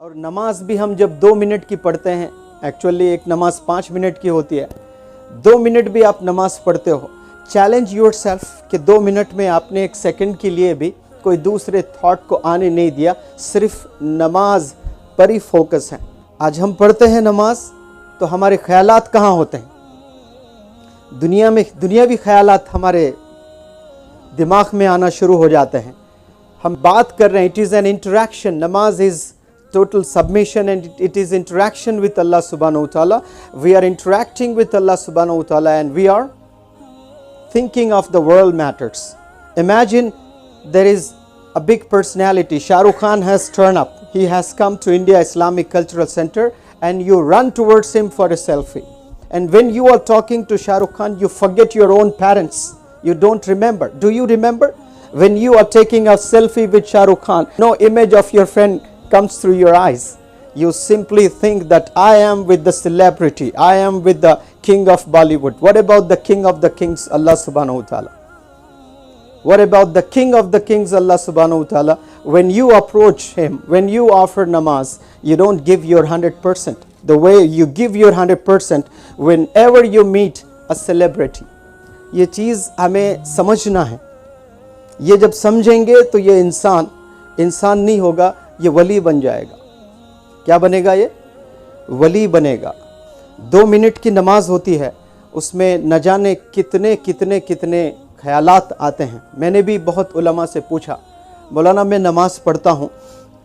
और नमाज भी हम जब 2 मिनट की पढ़ते हैं, एक्चुअली एक नमाज 5 मिनट की होती है, 2 मिनट भी आप नमाज पढ़ते हो, चैलेंज योरसेल्फ कि 2 मिनट में आपने 1 सेकंड के लिए भी कोई दूसरे थॉट को आने नहीं दिया, सिर्फ नमाज पर ही फोकस है। आज हम पढ़ते हैं नमाज तो हमारे ख्यालात कहाँ होते हैं? दुनियावी ख्यालात हमारे दिमाग में आना शुरू हो जाते हैं। हम बात कर रहे हैं, इट इज़ एन इंटरेक्शन। नमाज is total submission and it is interaction with Allah subhanahu wa ta'ala. We are interacting with Allah subhanahu wa ta'ala and we are thinking of the world matters. Imagine there is a big personality. Shah Rukh Khan has turned up. He has come to India Islamic Cultural Center and you run towards him for a selfie. And when you are talking to Shah Rukh Khan, you forget your own parents. You don't remember. Do you remember? When you are taking a selfie with Shah Rukh Khan, no image of your friend comes through your eyes. You simply think that I am with the celebrity, I am with the king of Bollywood. What about the king of the kings, Allah subhanahu wa ta'ala? What about the king of the kings, Allah subhanahu wa ta'ala? When you approach him, when you offer namaz, you don't give your 100%. The way you give your 100% whenever you meet a celebrity. ये चीज़ हमें समझना है। ये जब समझेंगे तो ये इंसान नहीं होगा, ये वली बन जाएगा। क्या बनेगा? ये वली बनेगा। 2 मिनट की नमाज होती है, उसमें न जाने कितने ख्यालात आते हैं। मैंने भी बहुत उलमा से पूछा, मौलाना मैं नमाज पढ़ता हूँ,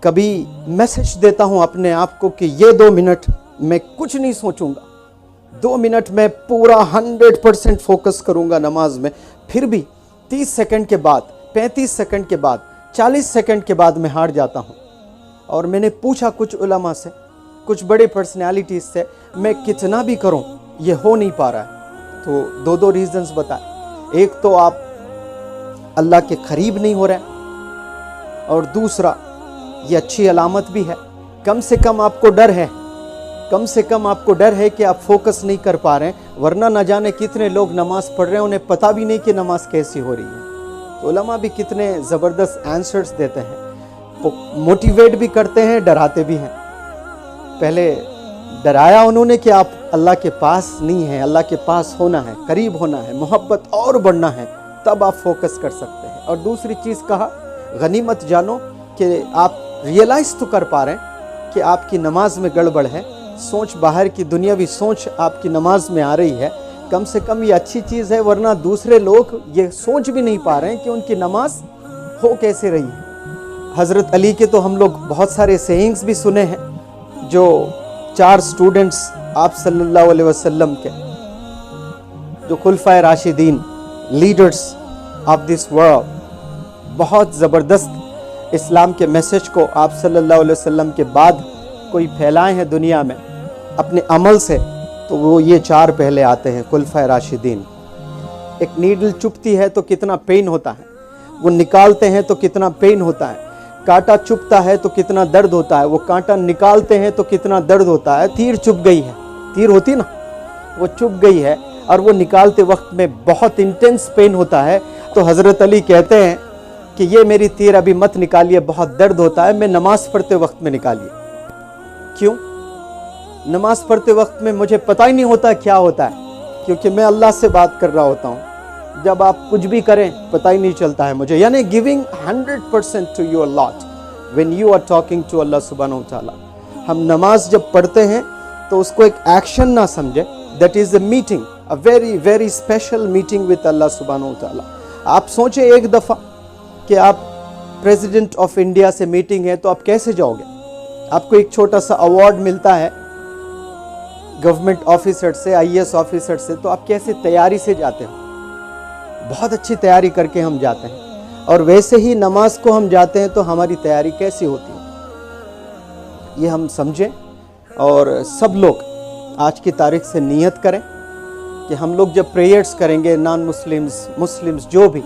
कभी मैसेज देता हूँ अपने आप को कि ये 2 मिनट मैं कुछ नहीं सोचूंगा, 2 मिनट में पूरा 100% फोकस करूँगा नमाज में, फिर भी 30 सेकंड के बाद, 35 सेकंड के बाद, 40 सेकंड के बाद मैं हार जाता हूँ। और मैंने पूछा कुछ उलमा से, कुछ बड़े पर्सनालिटीज से, मैं कितना भी करूं ये हो नहीं पा रहा है। तो 2 रीजंस बताए। एक तो आप अल्लाह के करीब नहीं हो रहे, और दूसरा ये अच्छी अलामत भी है, कम से कम आपको डर है, कि आप फोकस नहीं कर पा रहे हैं। वरना न जाने कितने लोग नमाज पढ़ रहे हैं, उन्हें पता भी नहीं कि नमाज कैसी हो रही है। तो उलमा भी कितने ज़बरदस्त आंसर्स देते हैं, मोटिवेट भी करते हैं, डराते भी हैं। पहले डराया उन्होंने कि आप अल्लाह के पास नहीं हैं, अल्लाह के पास होना है, करीब होना है, मोहब्बत और बढ़ना है, तब आप फोकस कर सकते हैं। और दूसरी चीज़ कहा, गनीमत जानो कि आप रियलाइज़ तो कर पा रहे हैं कि आपकी नमाज में गड़बड़ है, सोच बाहर की दुनियावी सोच आपकी नमाज में आ रही है। कम से कम ये अच्छी चीज़ है, वरना दूसरे लोग ये सोच भी नहीं पा रहे हैं कि उनकी नमाज हो कैसे रही है। हज़रत अली के तो हम लोग बहुत सारे सेइंग्स भी सुने हैं, जो 4 स्टूडेंट्स आप सल्लल्लाहु अलैहि वसल्लम के, जो खुलफाए राशिदीन, लीडर्स ऑफ दिस वर्ल्ड, बहुत ज़बरदस्त इस्लाम के मैसेज को आप सल्लल्लाहु अलैहि वसल्लम के बाद कोई फैलाए हैं दुनिया में अपने अमल से, तो वो ये 4 पहले आते हैं खुलफाए राशिदीन। एक नीडल चुभती है तो कितना पेन होता है, वो निकालते हैं तो कितना पेन होता है। कांटा चुभता है तो कितना दर्द होता है, वो कांटा निकालते हैं तो कितना दर्द होता है। तीर चुभ गई है, तीर होती ना, वो चुभ गई है और वो निकालते वक्त में बहुत इंटेंस पेन होता है। तो हज़रत अली कहते हैं कि ये मेरी तीर अभी मत निकालिए, बहुत दर्द होता है, मैं नमाज़ पढ़ते वक्त में निकालिए। क्यों? नमाज़ पढ़ते वक्त में मुझे पता ही नहीं होता क्या होता है, क्योंकि मैं अल्लाह से बात कर रहा होता हूँ। जब आप कुछ भी करें पता ही नहीं चलता है मुझे, यानी giving 100% to your lord when you are talking to Allah सुब्हानहू व तआला। हम नमाज जब पढ़ते हैं तो उसको एक एक्शन ना समझे, that is a meeting, a very very special meeting with Allah सुब्हानहू व तआला। आप सोचें एक दफ़ा कि आप प्रेसिडेंट ऑफ इंडिया से मीटिंग है तो आप कैसे जाओगे? आपको एक छोटा सा अवार्ड मिलता है गवर्नमेंट ऑफिसर से, IAS ऑफिसर से, तो आप कैसे तैयारी से जाते हो? बहुत अच्छी तैयारी करके हम जाते हैं। और वैसे ही नमाज को हम जाते हैं तो हमारी तैयारी कैसी होती है, ये हम समझें। और सब लोग आज की तारीख से नियत करें कि हम लोग जब प्रेयर्स करेंगे, नॉन मुस्लिम्स जो भी,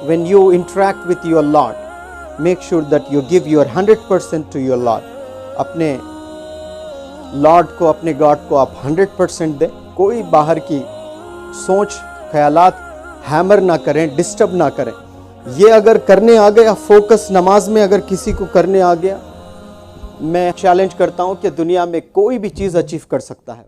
when you interact with your lord, make sure that you give your 100% to your lord. अपने लॉर्ड को, अपने गॉड को आप 100% दें। कोई बाहर की सोच, ख्यालात हैमर ना करें, डिस्टर्ब ना करें। ये अगर करने आ गया, फोकस नमाज में अगर किसी को करने आ गया, मैं चैलेंज करता हूँ कि दुनिया में कोई भी चीज़ अचीव कर सकता है।